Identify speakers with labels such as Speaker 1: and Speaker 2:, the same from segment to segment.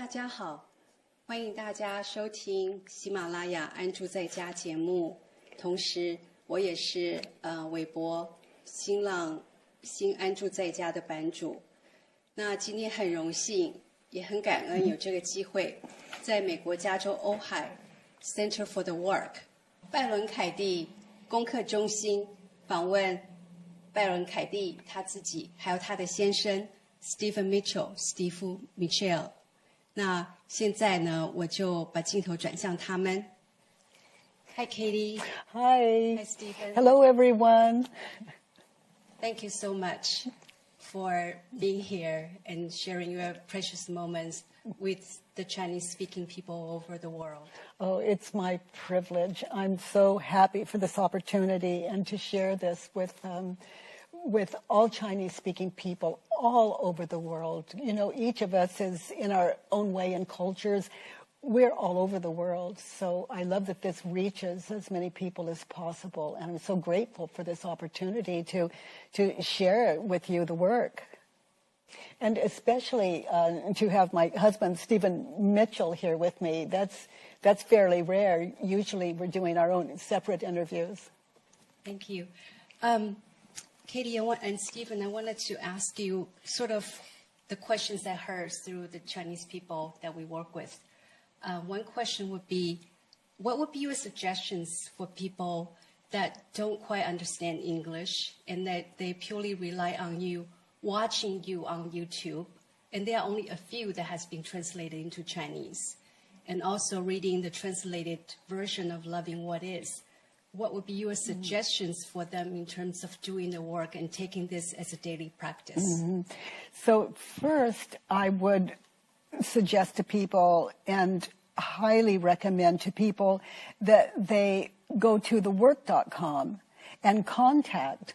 Speaker 1: 大家好，欢迎大家收听喜马拉雅安住在家节目。同时，我也是韦博新浪新安住在家的版主。那今天很荣幸，也很感恩有这个机会，在美国加州欧海 Center for the Work 拜伦凯蒂功课中心访问拜伦凯蒂他自己，还有他的先生 Stephen Mitchell 史蒂夫 Mitchell。那现在呢，我就把镜头转向他们。Hi, Katie.
Speaker 2: Hi.
Speaker 1: Hi, Stephen.
Speaker 2: Hello, everyone.
Speaker 1: Thank you so much for being here and sharing your precious moments with the Chinese-speaking people all over the world.
Speaker 2: Oh, it's my privilege. I'm so happy for this opportunity and to share this with all Chinese-speaking people all over the world. You know, each of us is in our own way and cultures. We're all over the world, so I love that this reaches as many people as possible, and I'm so grateful for this opportunity to share with you the work. And especially to have my husband, Stephen Mitchell, here with me. That's fairly rare. Usually we're doing our own separate interviews.
Speaker 1: Thank you. Katie and Stephen, I wanted to ask you sort of the questions I heard through the Chinese people that we work with. One question would be, what would be your suggestions for people that don't quite understand English and that they purely rely on you, watching you on YouTube, and there are only a few that has been translated into Chinese, and also reading the translated version of Loving What Is? What would be your suggestions for them in terms of doing the work and taking this as a daily practice?
Speaker 2: Mm-hmm. So first, I would suggest to people and highly recommend to people that they go to thework.com and contact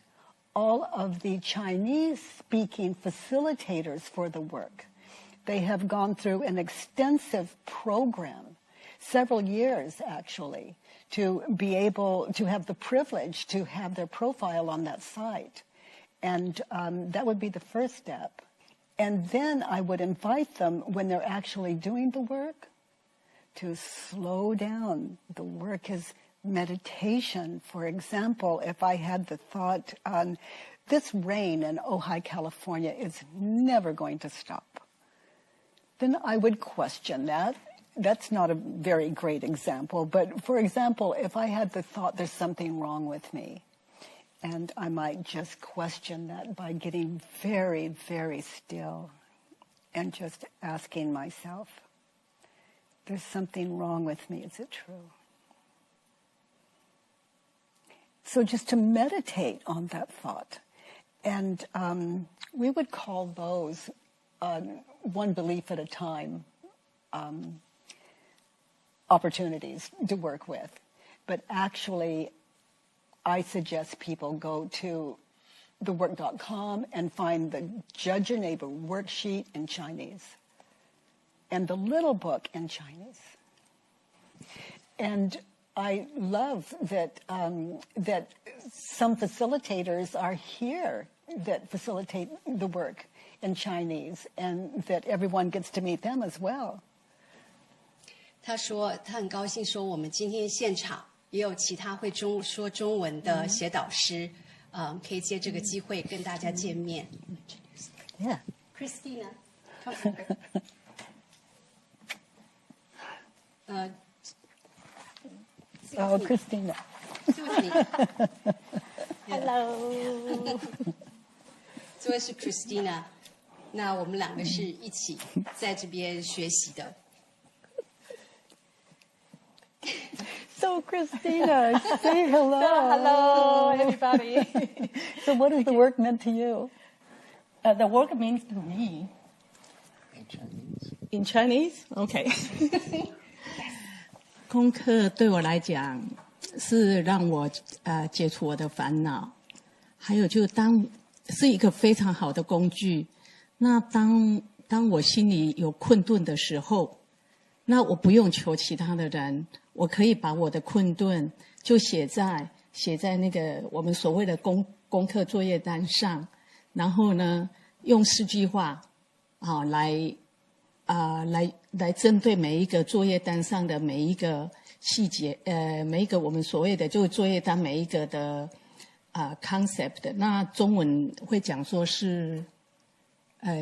Speaker 2: all of the Chinese-speaking facilitators for the work. They have gone through an extensive program, several years actually, to be able to have the privilege to have their profile on that site. And that would be the first step. And then I would invite them, when they're actually doing the work, to slow down. The work is meditation. For example, if I had the thought, this rain in Ojai, California is never going to stop, then I would question that. That's not a very great example, but for example, if I had the thought there's something wrong with me, and I might just question that by getting very, very still and just asking myself, there's something wrong with me, is it true? So just to meditate on that thought, and we would call those one belief at a time opportunities to work with. But actually, I suggest people go to thework.com and find the Judge Your Neighbor worksheet in Chinese and the little book in Chinese. And I love that that some facilitators are here that facilitate the work in Chinese, and that everyone gets to meet them as well.
Speaker 1: 他说他很高兴说我们今天现场也有其他会说中文的写导师，可以借这个机会跟大家见面。
Speaker 2: Yeah.
Speaker 1: Christina, come over.
Speaker 2: Oh, Christina.
Speaker 3: Hello.
Speaker 1: 这位是 Christina， 那我们两个是一起在这边学习的。
Speaker 2: So, Christina, say hello.
Speaker 3: Hello, everybody.
Speaker 2: So what has the work meant to you?
Speaker 3: The work means to me. In Chinese? Okay. 功课对我来讲是让我解除我的烦恼，还有就是一个非常好的工具。那当我心里有困顿的时候，那我不用求其他的人，我可以把我的困顿就写在那个我们所谓的功课作业单上，然后呢用4句话来来针对每一个作业单上的每一个细节，每一个我们所谓的就是作业单每一个的concept， 那中文会讲说是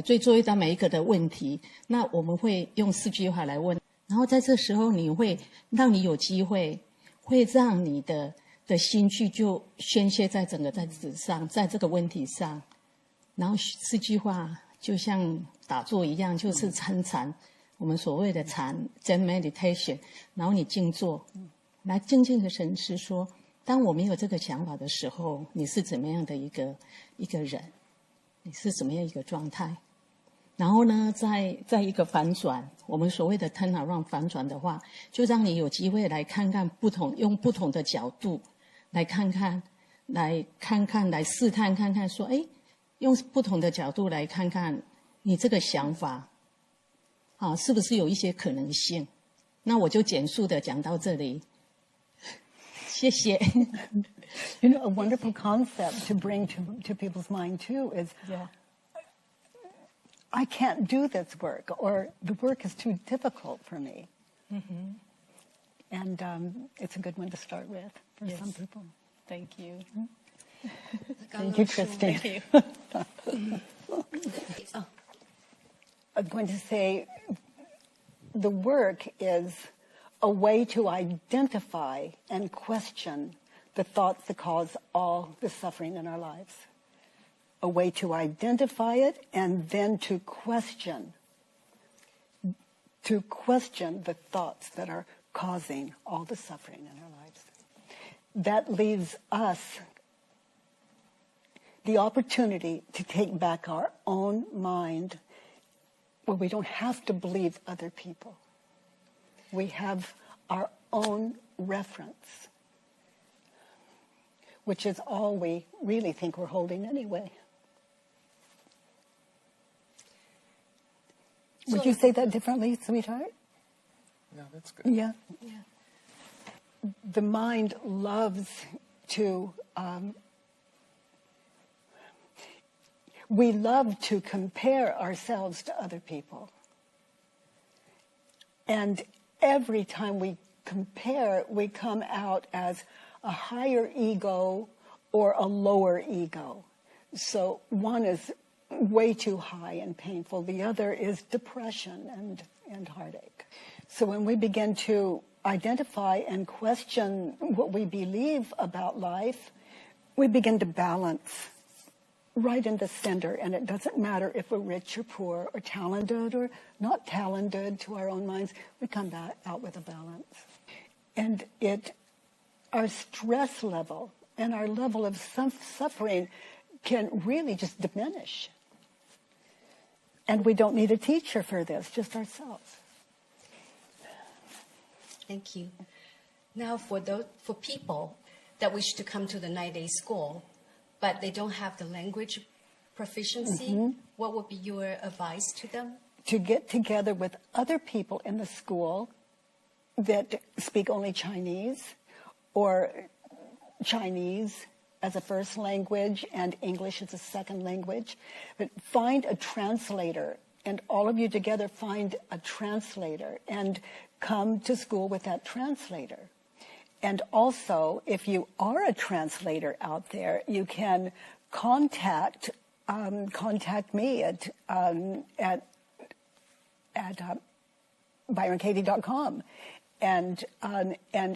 Speaker 3: 对作业单每一个的问题，那我们会用4句话来问，然后在这时候你会让你有机会，会让你的心绪就宣泄在整个在纸上，在这个问题上，然后4句话就像打坐一样，就是参禅，我们所谓的禅 Zen meditation， 然后你静坐，来静静的沉思说，当我没有这个想法的时候，你是怎么样的一个人，你是怎么样一个状态？然后呢，在一个反转，我们所谓的 turn around 反转的话，就让你有机会来看看用不同的角度来看看，来试探看看说，哎，用不同的角度来看看你这个想法，是不是有一些可能性？那我就简述的讲到这里，谢谢。
Speaker 2: You know, a wonderful concept to bring to people's mind too is, I can't do this work, or the work is too difficult for me.
Speaker 3: Mm-hmm.
Speaker 2: And it's a good one to start with for some people.
Speaker 3: Thank you.
Speaker 2: Thank you, Christine.
Speaker 3: Thank you.
Speaker 2: I'm going to say the work is a way to identify and question the thoughts that cause all the suffering in our lives. A way to identify it and then to question the thoughts that are causing all the suffering in our lives. That leaves us the opportunity to take back our own mind, where we don't have to believe other people. We have our own reference, which is all we really think we're holding anyway. Would you say that differently, sweetheart?
Speaker 4: No, that's good.
Speaker 2: Yeah. The mind loves to, we love to compare ourselves to other people. And every time we compare, we come out as a higher ego or a lower ego. So one is way too high and painful. The other is depression and heartache. So when we begin to identify and question what we believe about life, we begin to balance right in the center. And it doesn't matter if we're rich or poor or talented or not talented to our own minds. We come back out with a balance. And our stress level and our level of suffering can really just diminish. And we don't need a teacher for this, just ourselves.
Speaker 1: Thank you. Now, for people that wish to come to the 9-day school, but they don't have the language proficiency, what would be your advice to them?
Speaker 2: To get together with other people in the school that speak only Chinese, or Chinese as a first language and English as a second language. But find a translator, and all of you together find a translator and come to school with that translator. And also, if you are a translator out there, you can contact me at byronkatie.com. And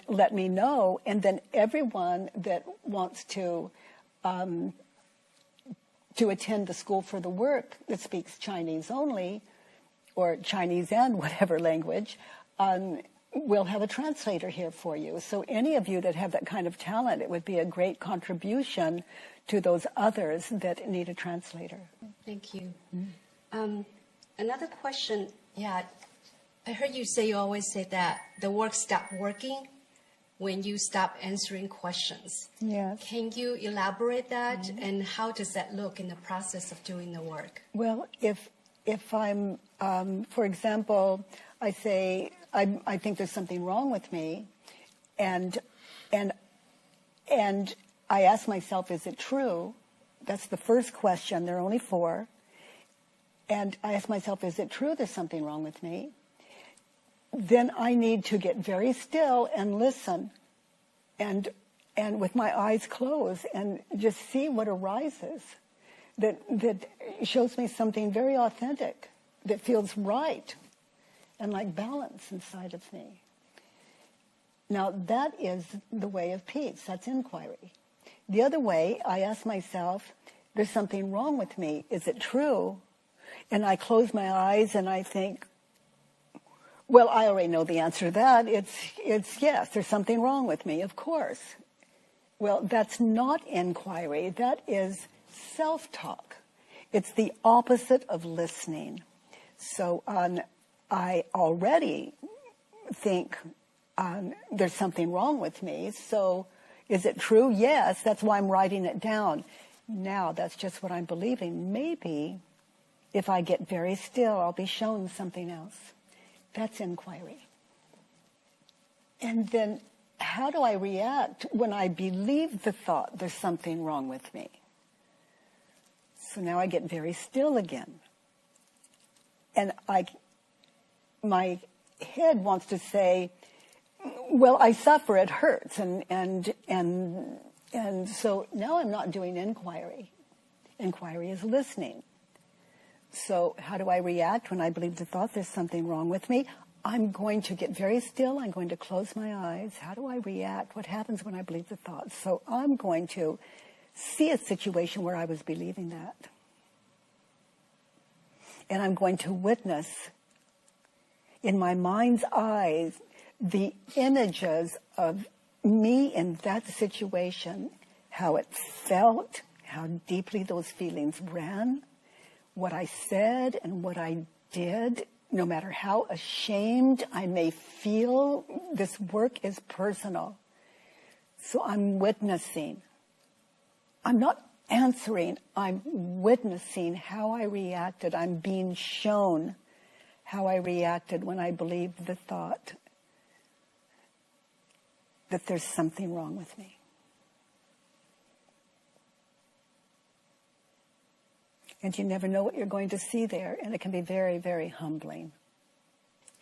Speaker 2: let me know, and then everyone that wants to attend the School for the Work that speaks Chinese only, or Chinese and whatever language, we'll have a translator here for you. So any of you that have that kind of talent, it would be a great contribution to those others that need a translator.
Speaker 1: Thank you. Another question, I heard you say, you always say that the work stopped working when you stop answering questions.
Speaker 2: Yes.
Speaker 1: Can you elaborate that, and how does that look in the process of doing the work?
Speaker 2: Well, if I'm, for example, I say, I think there's something wrong with me, and I ask myself, is it true? That's the first question. There are only 4. and I ask myself, is it true there's something wrong with me? Then I need to get very still and listen and with my eyes closed and just see what arises that shows me something very authentic, that feels right and like balance inside of me. Now, that is the way of peace. That's inquiry. The other way, I ask myself, there's something wrong with me. Is it true? And I close my eyes and I think, well, I already know the answer to that. It's yes, there's something wrong with me, of course. Well, that's not inquiry. That is self-talk. It's the opposite of listening. So I already think there's something wrong with me. So is it true? Yes, that's why I'm writing it down. Now, that's just what I'm believing. Maybe if I get very still, I'll be shown something else. That's inquiry. And then how do I react when I believe the thought there's something wrong with me? So now I get very still again. And my head wants to say, well, I suffer, it hurts. And so now I'm not doing inquiry. Inquiry is listening. So how do I react when I believe the thought there's something wrong with me? I'm going to get very still. I'm going to close my eyes. How do I react? What happens when I believe the thought? So I'm going to see a situation where I was believing that. And I'm going to witness in my mind's eyes the images of me in that situation, how it felt, how deeply those feelings ran, what I said and what I did, no matter how ashamed I may feel. This work is personal. So I'm witnessing. I'm not answering. I'm witnessing how I reacted. I'm being shown how I reacted when I believed the thought that there's something wrong with me. And you never know what you're going to see there, and it can be very, very humbling.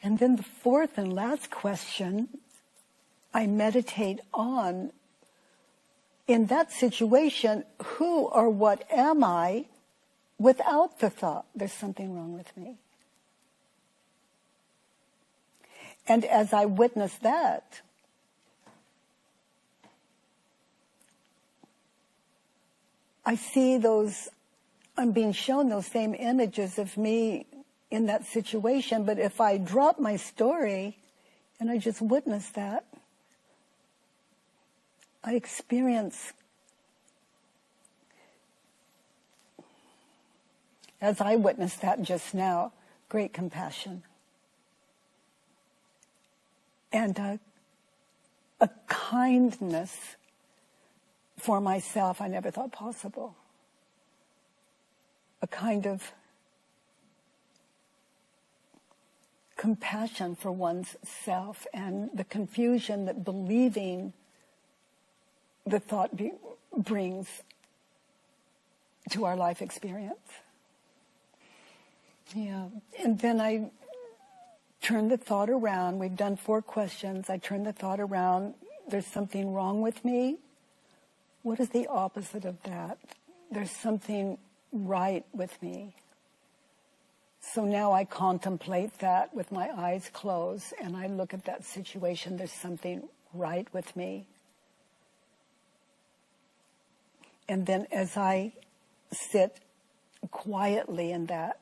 Speaker 2: And then the fourth and last question I meditate on, in that situation, who or what am I without the thought there's something wrong with me? And as I witness that, I see I'm being shown those same images of me in that situation, but if I drop my story and I just witness that, I experience, as I witnessed that just now, great compassion. And a kindness for myself I never thought possible. A kind of compassion for one's self and the confusion that believing the thought brings to our life experience. Yeah. And then I turn the thought around. We've done 4 questions. I turn the thought around. There's something wrong with me. What is the opposite of that? There's something right with me. So now I contemplate that with my eyes closed, and I look at that situation. There's something right with me. And then as I sit quietly in that,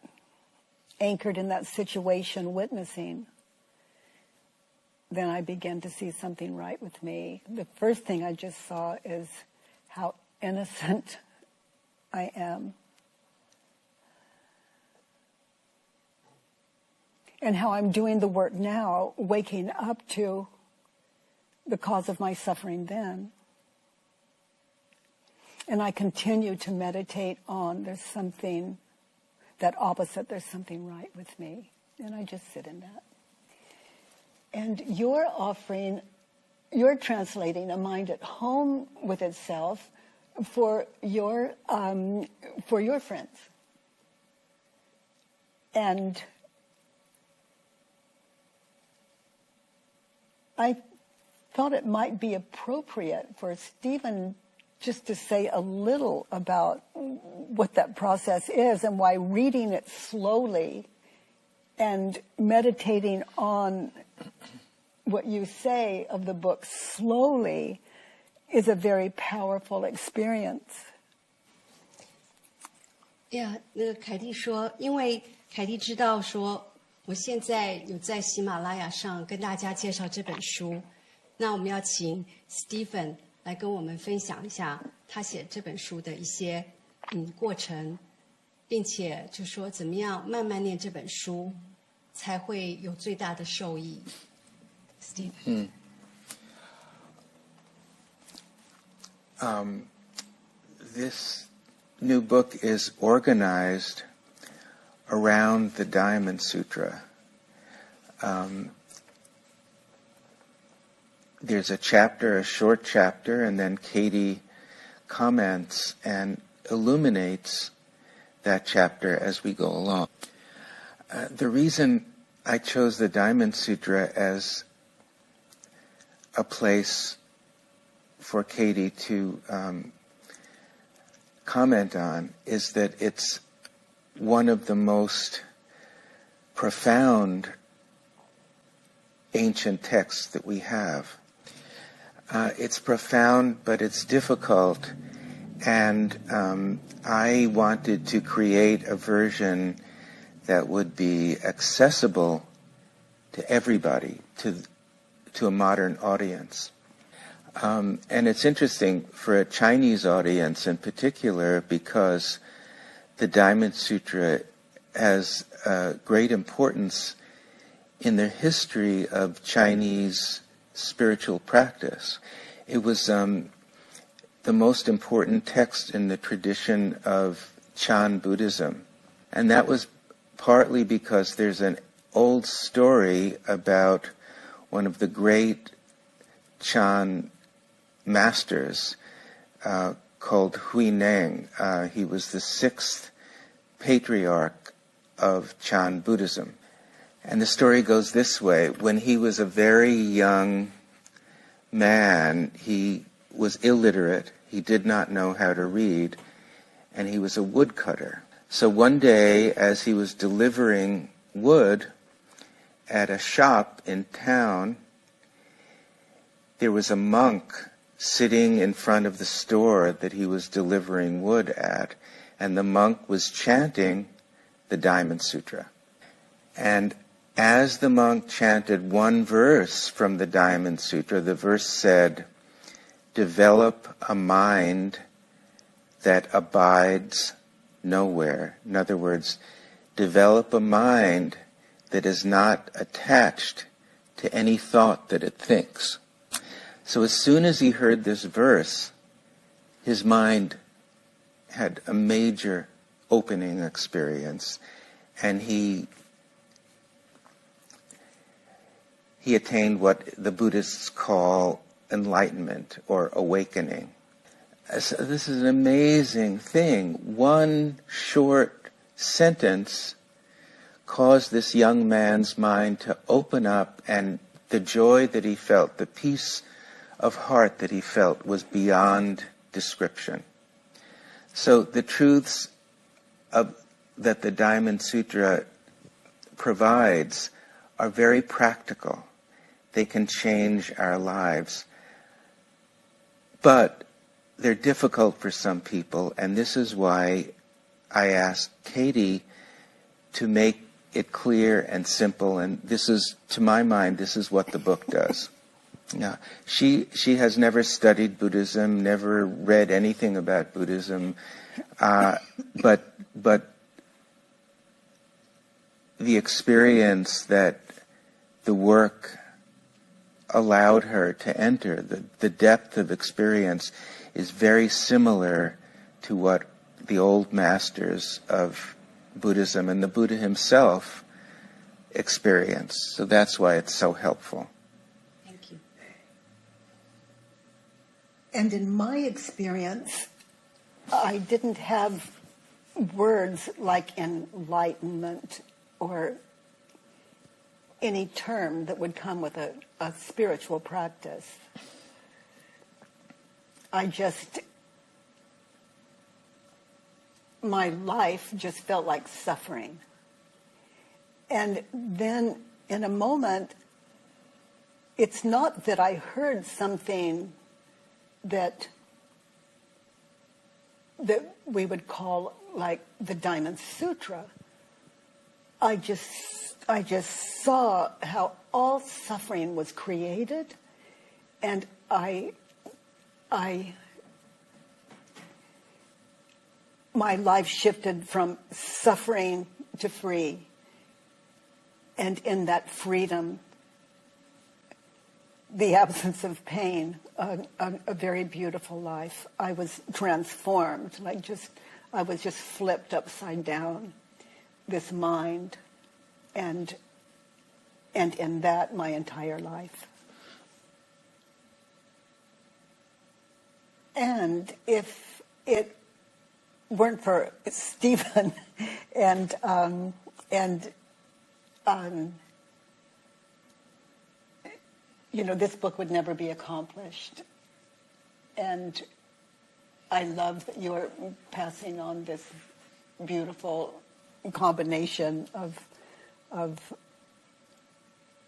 Speaker 2: anchored in that situation, witnessing, then I begin to see something right with me. The first thing I just saw is how innocent I am. And how I'm doing the work now, waking up to the cause of my suffering then. And I continue to meditate on there's something, that opposite, there's something right with me. And I just sit in that. And you're translating a mind at home with itself for your friends. And I thought it might be appropriate for Stephen just to say a little about what that process is and why reading it slowly and meditating on what you say of the book slowly is a very powerful experience.
Speaker 1: Yeah, 那个凯蒂说，因为凯蒂知道说，我现在有在喜马拉雅上跟大家介绍这本书，那我们要请 Stephen 来跟我们分享一下他写这本书的一些过程，并且就说怎么样慢慢念这本书才会有最大的受益。Stephen.
Speaker 4: This new book is organized around the Diamond Sutra. There's a chapter, a short chapter, and then Katie comments and illuminates that chapter as we go along. The reason I chose the Diamond Sutra as a place for Katie to comment on is that it's one of the most profound ancient texts that we have. It's profound, but it's difficult, and I wanted to create a version that would be accessible to everybody, to a modern audience. And it's interesting for a Chinese audience in particular because the Diamond Sutra has great importance in the history of Chinese spiritual practice. It was the most important text in the tradition of Chan Buddhism. And that was partly because there's an old story about one of the great Chan masters called Hui Neng. He was the sixth patriarch of Chan Buddhism. And the story goes this way. When he was a very young man, he was illiterate. He did not know how to read, and he was a woodcutter. So one day, as he was delivering wood at a shop in town, there was a monk sitting in front of the store that he was delivering wood at, and the monk was chanting the Diamond Sutra. And as the monk chanted one verse from the Diamond Sutra, the verse said, "Develop a mind that abides nowhere." In other words, develop a mind that is not attached to any thought that it thinks. So as soon as he heard this verse, his mind had a major opening experience, and he attained what the Buddhists call enlightenment or awakening. So this is an amazing thing. One short sentence caused this young man's mind to open up, and the joy that he felt, the peace of heart that he felt was beyond description. So the truths that the Diamond Sutra provides are very practical. They can change our lives. But they're difficult for some people, and this is why I asked Katie to make it clear and simple, and this is, to my mind, this is what the book does. Now, she has never studied Buddhism, never read anything about Buddhism, but the experience that the work allowed her to enter, the depth of experience is very similar to what the old masters of Buddhism and the Buddha himself experienced. So that's why it's so helpful.
Speaker 1: Thank you.
Speaker 2: And in my experience, I didn't have words like enlightenment or any term that would come with a spiritual practice. My life just felt like suffering. And then in a moment, it's not that I heard something that we would call like the Diamond Sutra. I just saw how all suffering was created, and my life shifted from suffering to free. And in that freedom, the absence of pain, a very beautiful life. I was transformed, I was just flipped upside down, this mind, and in that, my entire life. And if it weren't for Stephen and this book would never be accomplished. And I love that you're passing on this beautiful combination of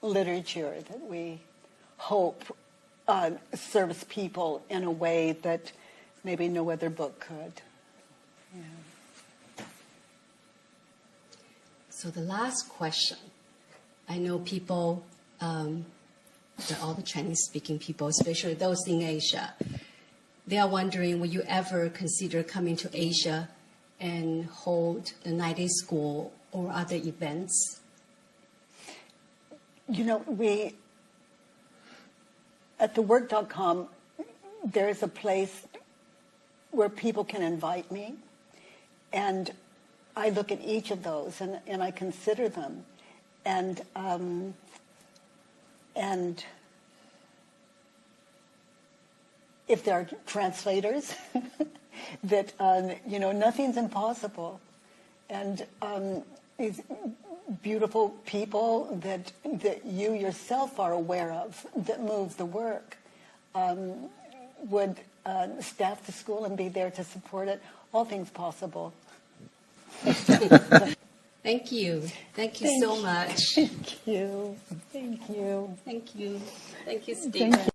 Speaker 2: literature that we hope serves people in a way that maybe no other book could. Yeah.
Speaker 1: So the last question, I know people, all the Chinese-speaking people, especially those in Asia, they are wondering, will you ever consider coming to Asia and hold the 90 school or other events?
Speaker 2: We, at thework.com, there is a place where people can invite me, and I look at each of those and I consider them, and if there are translators, that nothing's impossible, and these beautiful people that you yourself are aware of that move the work would staff the school and be there to support it. All things possible.
Speaker 1: Thank you. Thank you so much.
Speaker 2: Thank you. Thank you.
Speaker 1: Thank you. Thank you, Stephen.